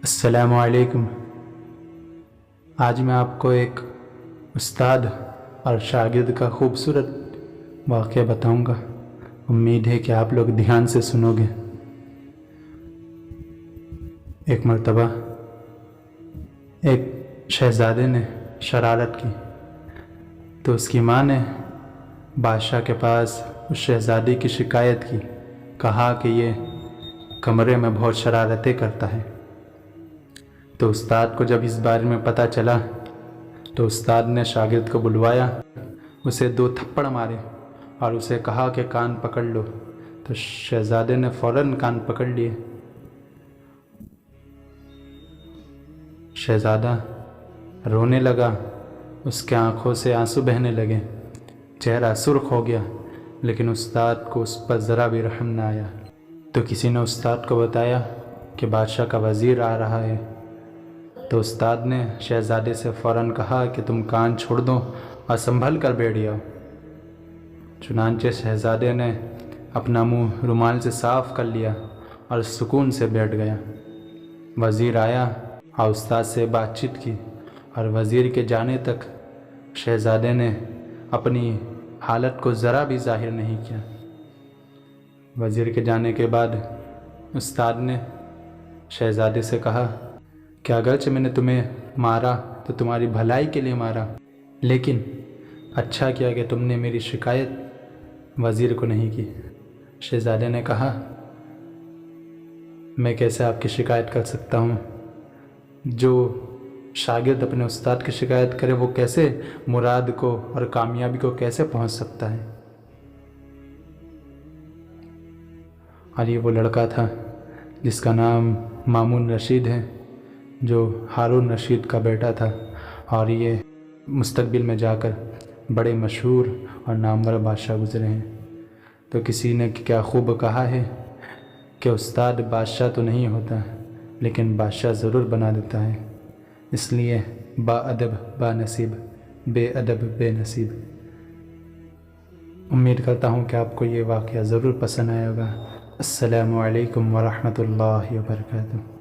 السلام علیکم۔ آج میں آپ کو ایک استاد اور شاگرد کا خوبصورت واقعہ بتاؤں گا۔ امید ہے کہ آپ لوگ دھیان سے سنو گے۔ ایک مرتبہ ایک شہزادے نے شرارت کی تو اس کی ماں نے بادشاہ کے پاس اس شہزادی کی شکایت کی، کہا کہ یہ کمرے میں بہت شرارتیں کرتا ہے۔ تو استاد کو جب اس بارے میں پتہ چلا تو استاد نے شاگرد کو بلوایا، اسے 2 تھپڑ مارے اور اسے کہا کہ کان پکڑ لو۔ تو شہزادے نے فوراً کان پکڑ لیے۔ شہزادہ رونے لگا، اس کے آنکھوں سے آنسو بہنے لگے، چہرہ سرخ ہو گیا، لیکن استاد کو اس پر ذرا بھی رحم نہ آیا۔ تو کسی نے استاد کو بتایا کہ بادشاہ کا وزیر آ رہا ہے۔ تو استاد نے شہزادے سے فوراً کہا کہ تم کان چھوڑ دو اور سنبھل کر بیٹھ جاؤ۔ چنانچہ شہزادے نے اپنا منہ رومال سے صاف کر لیا اور سکون سے بیٹھ گیا۔ وزیر آیا اور استاد سے بات چیت کی، اور وزیر کے جانے تک شہزادے نے اپنی حالت کو ذرا بھی ظاہر نہیں کیا۔ وزیر کے جانے کے بعد استاد نے شہزادے سے کہا کہ اگرچہ میں نے تمہیں مارا تو تمہاری بھلائی کے لیے مارا، لیکن اچھا کیا کہ تم نے میری شکایت وزیر کو نہیں کی۔ شہزادے نے کہا، میں کیسے آپ کی شکایت کر سکتا ہوں؟ جو شاگرد اپنے استاد کی شکایت کرے وہ کیسے مراد کو اور کامیابی کو کیسے پہنچ سکتا ہے؟ اور یہ وہ لڑکا تھا جس کا نام مامون رشید ہے، جو ہارون رشید کا بیٹا تھا، اور یہ مستقبل میں جا کر بڑے مشہور اور نامور بادشاہ گزرے ہیں۔ تو کسی نے کیا خوب کہا ہے کہ استاد بادشاہ تو نہیں ہوتا، لیکن بادشاہ ضرور بنا دیتا ہے۔ اس لیے با ادب با نصیب، بے ادب بے نصیب۔ امید کرتا ہوں کہ آپ کو یہ واقعہ ضرور پسند آئے گا۔ السلام علیکم ورحمۃ اللہ وبرکاتہ۔